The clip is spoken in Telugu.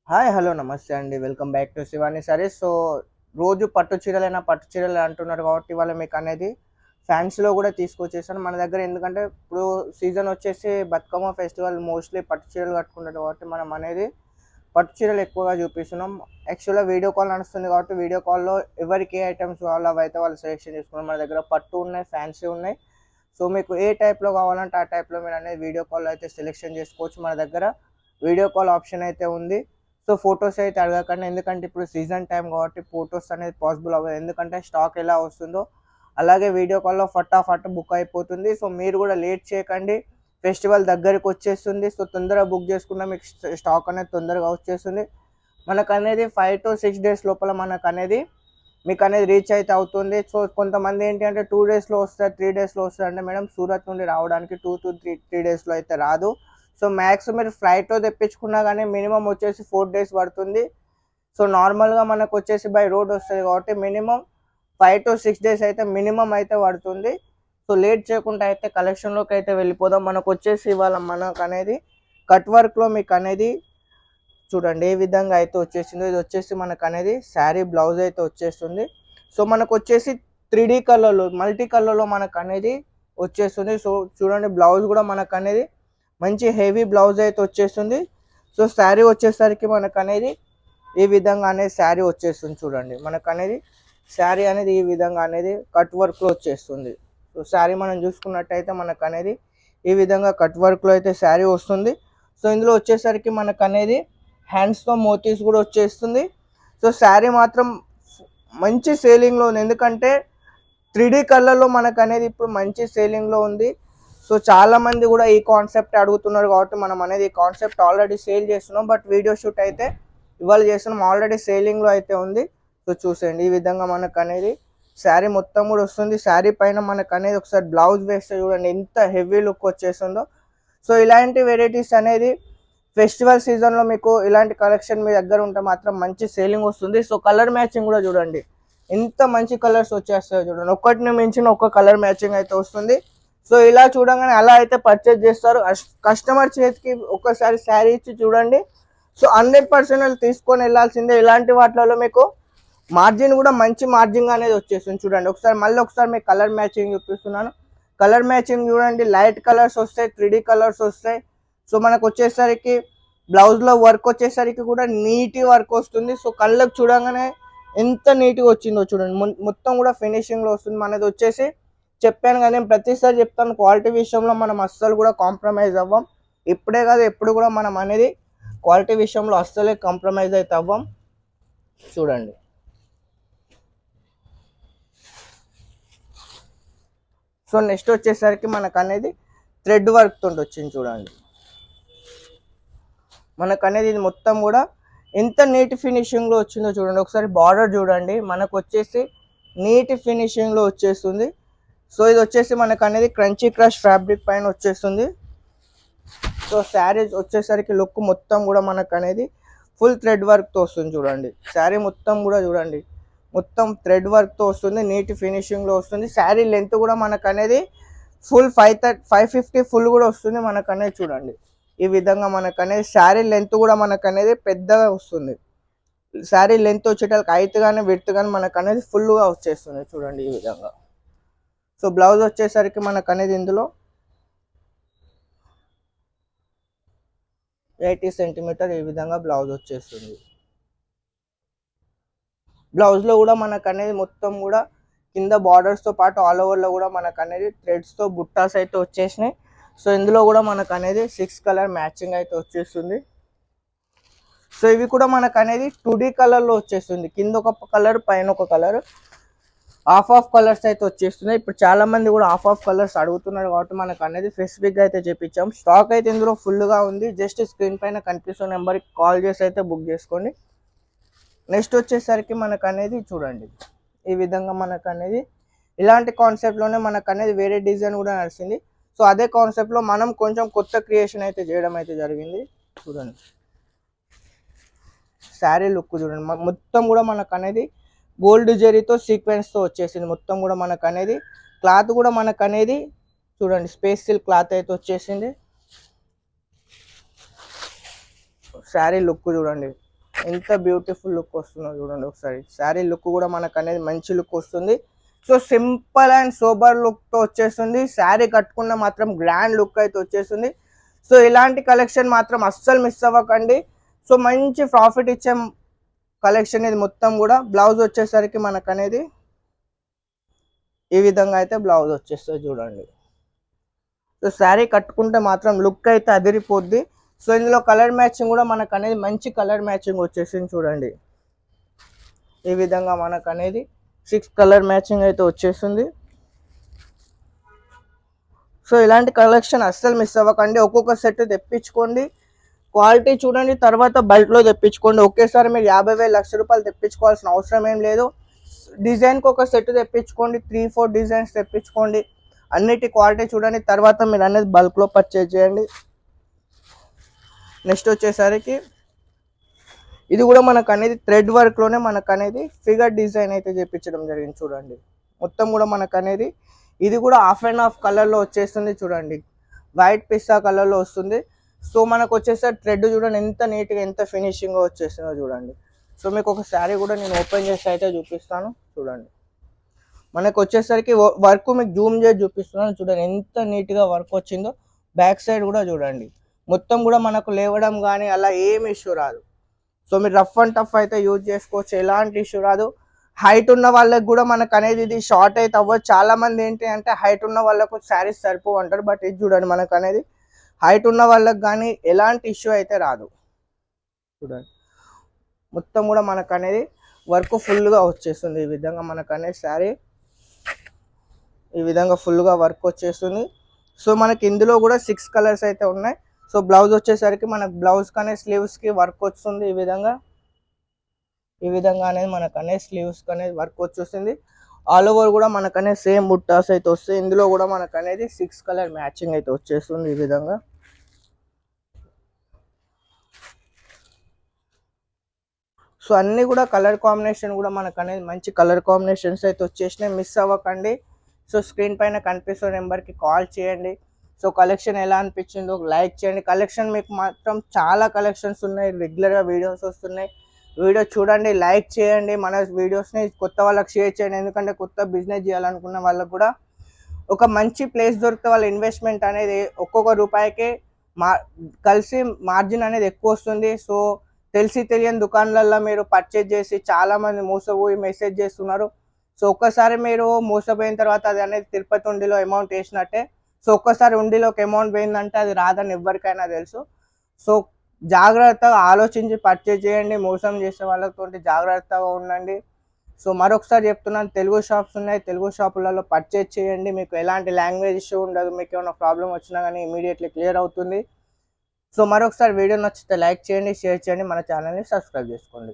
హాయ్ హలో నమస్తే అండి. Welcome back to Shivani saris. రోజు పట్టు చీరలైనా పట్టు చీరలు అంటున్నారు కాబట్టి ఇవాళ మీకు అనేది ఫ్యాన్సీలో కూడా తీసుకొచ్చేసాను మన దగ్గర. ఎందుకంటే ఇప్పుడు సీజన్ వచ్చేసి బతుకమ్మ ఫెస్టివల్, మోస్ట్లీ పట్టు చీరలు కట్టుకుంటారు కాబట్టి మనం అనేది పట్టు చీరలు ఎక్కువగా చూపిస్తున్నాం. యాక్చువల్గా వీడియో కాల్ నడుస్తుంది కాబట్టి వీడియో కాల్లో ఎవరికి ఏ ఐటమ్స్ కావాలో అవైతే వాళ్ళు సెలెక్షన్ చేసుకున్నాం. మన దగ్గర పట్టు ఉన్నాయి, ఫ్యాన్సీ ఉన్నాయి. సో మీకు ఏ టైప్లో కావాలంటే ఆ టైప్లో మీరు అనేది వీడియో కాల్ అయితే సెలెక్షన్ చేసుకోవచ్చు. మన దగ్గర వీడియో కాల్ ఆప్షన్ అయితే ఉంది. సో ఫొటోస్ అయితే అడగకండి, ఎందుకంటే ఇప్పుడు సీజన్ టైం కాబట్టి ఫొటోస్ అనేది పాసిబుల్ అవ్వదు. ఎందుకంటే స్టాక్ ఎలా వస్తుందో అలాగే వీడియో కాల్లో ఫటాఫట్ బుక్ అయిపోతుంది. సో మీరు కూడా లేట్ చేయకండి, ఫెస్టివల్ దగ్గరికి వచ్చేస్తుంది. సో తొందరగా బుక్ చేసుకున్న మీకు స్టాక్ అనేది తొందరగా వచ్చేస్తుంది. మనకు అనేది 5 to 6 days లోపల మనకు అనేది మీకు అనేది రీచ్ అయితే అవుతుంది. సో కొంతమంది ఏంటి అంటే 2 daysలో వస్తుంది, 3 daysలో వస్తుంది అంటే మేడం సూరత్ నుండి రావడానికి 2 to 3 daysలో అయితే రాదు. సో మ్యాక్స్ మీరు ఫ్లైట్లో తెప్పించుకున్నా కానీ మినిమం వచ్చేసి 4 days పడుతుంది. సో నార్మల్గా మనకు వచ్చేసి బై రోడ్ వస్తుంది కాబట్టి మినిమం 5 to 6 days అయితే మినిమం అయితే పడుతుంది. సో లేట్ చేయకుండా అయితే కలెక్షన్లోకి అయితే వెళ్ళిపోదాం. మనకు వచ్చేసి ఇవాళ మనకు అనేది కట్ వర్క్లో మీకు అనేది చూడండి ఏ విధంగా అయితే వచ్చేసిందో. ఇది వచ్చేసి మనకు అనేది శారీ బ్లౌజ్ అయితే వచ్చేస్తుంది. సో మనకు వచ్చేసి 3D కలర్లో, మల్టీ కలర్లో మనకు అనేది వచ్చేస్తుంది. సో చూడండి బ్లౌజ్ కూడా మనకు అనేది మంచి హెవీ బ్లౌజ్ అయితే వచ్చేస్తుంది. సో శారీ వచ్చేసరికి మనకు అనేది ఈ విధంగా అనేది శారీ వచ్చేస్తుంది. చూడండి మనకు అనేది శారీ అనేది ఈ విధంగా అనేది కట్ వర్క్లో వచ్చేస్తుంది. సో శారీ మనం చూసుకున్నట్టయితే మనకు అనేది ఈ విధంగా కట్ వర్క్లో అయితే శారీ వస్తుంది. సో ఇందులో వచ్చేసరికి మనకు అనేది హ్యాండ్స్తో మోతీస్ కూడా వచ్చేస్తుంది. సో శారీ మాత్రం మంచి సేలింగ్లో ఉంది, ఎందుకంటే 3D కలర్లో మనకు అనేది ఇప్పుడు మంచి సేలింగ్లో ఉంది. సో చాలామంది కూడా ఈ కాన్సెప్ట్ అడుగుతున్నారు కాబట్టి మనం అనేది ఈ కాన్సెప్ట్ ఆల్రెడీ సేల్ చేస్తున్నాం. బట్ వీడియో షూట్ అయితే ఇవాళ చేస్తున్నాం, ఆల్రెడీ సేలింగ్లో అయితే ఉంది. సో చూసేయండి ఈ విధంగా మనకు అనేది శారీ మొత్తం కూడా వస్తుంది. శారీ పైన మనకు అనేది ఒకసారి బ్లౌజ్ వేస్తే చూడండి ఎంత హెవీ లుక్ వచ్చేస్తుందో. సో ఇలాంటి వెరైటీస్ అనేది ఫెస్టివల్ సీజన్లో మీకు ఇలాంటి కలెక్షన్ మీ దగ్గర ఉంటే మాత్రం మంచి సేలింగ్ వస్తుంది. సో కలర్ మ్యాచింగ్ కూడా చూడండి ఎంత మంచి కలర్స్ వచ్చేస్తాయో చూడండి, ఒక్కటిని మించిన ఒక కలర్ మ్యాచింగ్ అయితే వస్తుంది. సో ఇలా చూడంగానే అలా అయితే పర్చేజ్ చేస్తారు. కస్టమర్ చేతికి ఒక్కసారి శారీ ఇచ్చి చూడండి. సో 100% తీసుకొని వెళ్ళాల్సిందే. ఇలాంటి వాటిలో మీకు మార్జిన్ కూడా మంచి మార్జిన్ అనేది వచ్చేస్తుంది. చూడండి ఒకసారి మళ్ళీ ఒకసారి మీకు కలర్ మ్యాచింగ్ చూపిస్తున్నాను. కలర్ మ్యాచింగ్ చూడండి, లైట్ కలర్స్ వస్తాయి, 3D కలర్స్ వస్తాయి. సో మనకు వచ్చేసరికి బ్లౌజ్లో వర్క్ వచ్చేసరికి కూడా నీట్గా వర్క్ వస్తుంది. సో కళ్ళకు చూడంగానే ఎంత నీట్గా వచ్చిందో చూడండి, మొత్తం కూడా ఫినిషింగ్లో వస్తుంది. మనది వచ్చేసి చెప్పాను కానీ నేను ప్రతిసారి చెప్తాను, క్వాలిటీ విషయంలో మనం అస్సలు కూడా కాంప్రమైజ్ అవ్వం. ఇప్పుడే కాదు ఎప్పుడు కూడా మనం అనేది క్వాలిటీ విషయంలో అస్సలే కాంప్రమైజ్ అయితే అవ్వం. చూడండి సో నెక్స్ట్ వచ్చేసరికి మనకు అనేది థ్రెడ్ వర్క్ తోటి వచ్చింది. చూడండి మనకు అనేది ఇది మొత్తం కూడా ఎంత నీట్ ఫినిషింగ్లో వచ్చిందో చూడండి. ఒకసారి బార్డర్ చూడండి, మనకు వచ్చేసి నీట్ ఫినిషింగ్లో వచ్చేస్తుంది. సో ఇది వచ్చేసి మనకు అనేది క్రంచీ క్రష్ ఫ్యాబ్రిక్ పైన వచ్చేస్తుంది. సో శారీ వచ్చేసరికి లుక్ మొత్తం కూడా మనకు అనేది ఫుల్ థ్రెడ్ వర్క్తో వస్తుంది. చూడండి శారీ మొత్తం కూడా చూడండి మొత్తం థ్రెడ్ వర్క్తో వస్తుంది, నీట్ ఫినిషింగ్లో వస్తుంది. శారీ లెంత్ కూడా మనకు అనేది ఫుల్ 550 ఫుల్ కూడా వస్తుంది మనకు అనేది. చూడండి ఈ విధంగా మనకు అనేది శారీ లెంత్ కూడా మనకు అనేది పెద్దగా వస్తుంది. శారీ లెంత్ వచ్చేటప్పుడు హైట్ కానీ విడ్త్ కానీ మనకు అనేది ఫుల్గా వచ్చేస్తుంది. చూడండి ఈ విధంగా. సో బ్లౌజ్ వచ్చేసరికి మనకు అనేది ఇందులో 80 సెంటీమీటర్ ఈ విధంగా బ్లౌజ్ వచ్చేస్తుంది. బ్లౌజ్లో కూడా మనకు అనేది మొత్తం కూడా కింద బార్డర్స్తో పాటు ఆల్ ఓవర్లో కూడా మనకు అనేది థ్రెడ్స్తో బుట్టాస్ అయితే వచ్చేసినాయి. సో ఇందులో కూడా మనకు అనేది 6 కలర్ మ్యాచింగ్ అయితే వచ్చేస్తుంది. సో ఇవి కూడా మనకు అనేది 2D కలర్లో వచ్చేస్తుంది, కింద ఒక కలర్ పైన ఒక కలర్, ఆఫ్ కలర్స్ అయితే వచ్చేస్తున్నాయి. ఇప్పుడు చాలా మంది కూడా ఆఫ్ కలర్స్ అడుగుతున్నారు కాబట్టి మనకు అనేది స్పెసిఫిక్గా అయితే చేపించాం. స్టాక్ అయితే ఇందులో ఫుల్గా ఉంది. జస్ట్ స్క్రీన్ పైన కనిపిస్తున్న నెంబర్కి కాల్ చేసి అయితే బుక్ చేసుకోండి. నెక్స్ట్ వచ్చేసరికి మనకు అనేది చూడండి ఈ విధంగా మనకు అనేది ఇలాంటి కాన్సెప్ట్లోనే మనకు అనేది వేరే డిజైన్ కూడా నడిచింది. సో అదే కాన్సెప్ట్లో మనం కొంచెం కొత్త క్రియేషన్ అయితే చేయడం అయితే జరిగింది. చూడండి శారీ లుక్ చూడండి, మొత్తం కూడా మనకు అనేది గోల్డ్ జరీతో సీక్వెన్స్తో వచ్చేసింది. మొత్తం కూడా మనకు అనేది క్లాత్ కూడా మనకు అనేది చూడండి స్పేస్ సిల్క్ క్లాత్ అయితే వచ్చేసింది. శారీ లుక్ చూడండి ఎంత బ్యూటిఫుల్ లుక్ వస్తుందో చూడండి ఒకసారి. శారీ లుక్ కూడా మనకు అనేది మంచి లుక్ వస్తుంది. సో సింపుల్ అండ్ సోబర్ లుక్తో వచ్చేస్తుంది. శారీ కట్టుకున్న మాత్రం గ్రాండ్ లుక్ అయితే వచ్చేస్తుంది. సో ఇలాంటి కలెక్షన్ మాత్రం అస్సలు మిస్ అవ్వకండి. సో మంచి ప్రాఫిట్ ఇచ్చే కలెక్షన్ ఇది మొత్తం కూడా. బ్లౌజ్ వచ్చేసరికి మనకు అనేది ఈ విధంగా అయితే బ్లౌజ్ వచ్చేస్తుంది చూడండి. సో శారీ కట్టుకుంటే మాత్రం లుక్ అయితే అదిరిపోద్ది. సో ఇందులో కలర్ మ్యాచింగ్ కూడా మనకు అనేది మంచి కలర్ మ్యాచింగ్ వచ్చేసింది చూడండి. ఈ విధంగా మనకు అనేది 6 కలర్ మ్యాచింగ్ అయితే వచ్చేస్తుంది. సో ఇలాంటి కలెక్షన్ అస్సలు మిస్ అవ్వకండి. ఒక్కొక్క సెట్ తెప్పించుకోండి, క్వాలిటీ చూడండి, తర్వాత బల్క్లో తెప్పించుకోండి. ఒకేసారి మీరు 50,000 లక్ష రూపాయలు తెప్పించుకోవాల్సిన అవసరం ఏం లేదు. డిజైన్కి ఒక సెట్ తెప్పించుకోండి, 3-4 డిజైన్స్ తెప్పించుకోండి. అన్నిటి క్వాలిటీ చూడండి, తర్వాత మీరు అనేది బల్క్లో పర్చేజ్ చేయండి. నెక్స్ట్ వచ్చేసరికి ఇది కూడా మనకు అనేది థ్రెడ్ వర్క్లోనే మనకు అనేది ఫిగర్ డిజైన్ అయితే చేయించడం జరిగింది చూడండి. మొత్తం కూడా మనకు అనేది ఇది కూడా హాఫ్ అండ్ హాఫ్ కలర్లో వచ్చేస్తుంది చూడండి. వైట్ పిస్తా కలర్లో వస్తుంది. సో మనకు వచ్చేసరికి థ్రెడ్ చూడండి ఎంత నీట్గా ఎంత ఫినిషింగ్గా వచ్చేస్తుందో చూడండి. సో మీకు ఒక శారీ కూడా నేను ఓపెన్ చేసి అయితే చూపిస్తాను చూడండి. మనకు వచ్చేసరికి వర్క్ మీకు జూమ్ చేసి చూపిస్తున్నాను చూడండి ఎంత నీట్గా వర్క్ వచ్చిందో. బ్యాక్ సైడ్ కూడా చూడండి మొత్తం కూడా మనకు లేవడం కానీ అలా ఏం ఇష్యూ రాదు. సో మీరు రఫ్ అండ్ టఫ్ అయితే యూజ్ చేసుకోవచ్చు, ఎలాంటి ఇష్యూ రాదు. హైట్ ఉన్న వాళ్ళకి కూడా మనకు అనేది ఇది షార్ట్ అయితే అవ్వదు. చాలా మంది ఏంటి అంటే హైట్ ఉన్న వాళ్ళకు శారీస్ సరిపోవు అంటారు, బట్ ఇది చూడండి మనకు అనేది హైట్ ఉన్న వాళ్ళకి కానీ ఎలాంటి ఇష్యూ అయితే రాదు చూడండి. మొత్తం కూడా మనకు అనేది వర్క్ ఫుల్గా వచ్చేస్తుంది. ఈ విధంగా మనకు అనేది శారీ ఈ విధంగా ఫుల్గా వర్క్ వచ్చేస్తుంది. సో మనకి ఇందులో కూడా 6 కలర్స్ అయితే ఉన్నాయి. సో బ్లౌజ్ వచ్చేసరికి మనకు బ్లౌజ్ కానీ స్లీవ్స్కి వర్క్ వస్తుంది. ఈ విధంగా అనేది మనకు అనేది స్లీవ్స్కి అనేది వర్క్ వచ్చేస్తుంది. ఆల్ ఓవర్ కూడా మనకు అనేది సేమ్ బుట్టాస్ అయితే వస్తాయి. ఇందులో కూడా మనకు అనేది 6 కలర్ మ్యాచింగ్ అయితే వచ్చేస్తుంది ఈ విధంగా. సో అన్నీ కూడా కలర్ కాంబినేషన్ కూడా మనకు అనేది మంచి కలర్ కాంబినేషన్స్ అయితే వచ్చేసినాయి, మిస్ అవ్వకండి. సో స్క్రీన్ పైన కనిపిస్తున్న నెంబర్కి కాల్ చేయండి. సో కలెక్షన్ ఎలా అనిపించిందో లైక్ చేయండి. కలెక్షన్ మీకు మాత్రం చాలా కలెక్షన్స్ ఉన్నాయి, రెగ్యులర్గా వీడియోస్ వస్తున్నాయి. వీడియో చూడండి, లైక్ చేయండి, మన వీడియోస్ని కొత్త వాళ్ళకి షేర్ చేయండి. ఎందుకంటే కొత్త బిజినెస్ చేయాలనుకున్న వాళ్ళకు కూడా ఒక మంచి ప్లేస్ దొరికితే వాళ్ళ ఇన్వెస్ట్మెంట్ అనేది ఒక్కొక్క రూపాయికి కలిసి మార్జిన్ అనేది ఎక్కువ వస్తుంది. సో తెలిసి తెలియని దుకాణాలలో మీరు పర్చేజ్ చేసి చాలామంది మోసపోయి మెసేజ్ చేస్తున్నారు. సో ఒక్కసారి మీరు మోసపోయిన తర్వాత అది అనేది తిరుపతి ఉండిలో అమౌంట్ వేసినట్టే. సో ఒక్కసారి ఉండిలోకి అమౌంట్ పోయిందంటే అది రాదని ఎవరికైనా తెలుసు. సో జాగ్రత్తగా ఆలోచించి పర్చేజ్ చేయండి. మోసం చేసే వాళ్ళతో జాగ్రత్తగా ఉండండి. సో మరొకసారి చెప్తున్నాను, తెలుగు షాప్స్ ఉన్నాయి, తెలుగు షాపులలో పర్చేజ్ చేయండి. మీకు ఎలాంటి లాంగ్వేజ్ ఇష్యూ ఉండదు. మీకు ఏమైనా ప్రాబ్లం వచ్చినా కానీ ఇమీడియట్లీ క్లియర్ అవుతుంది. సో మరొకసారి వీడియో నచ్చితే లైక్ చేయండి, షేర్ చేయండి, మన ఛానల్ని సబ్స్క్రైబ్ చేసుకోండి.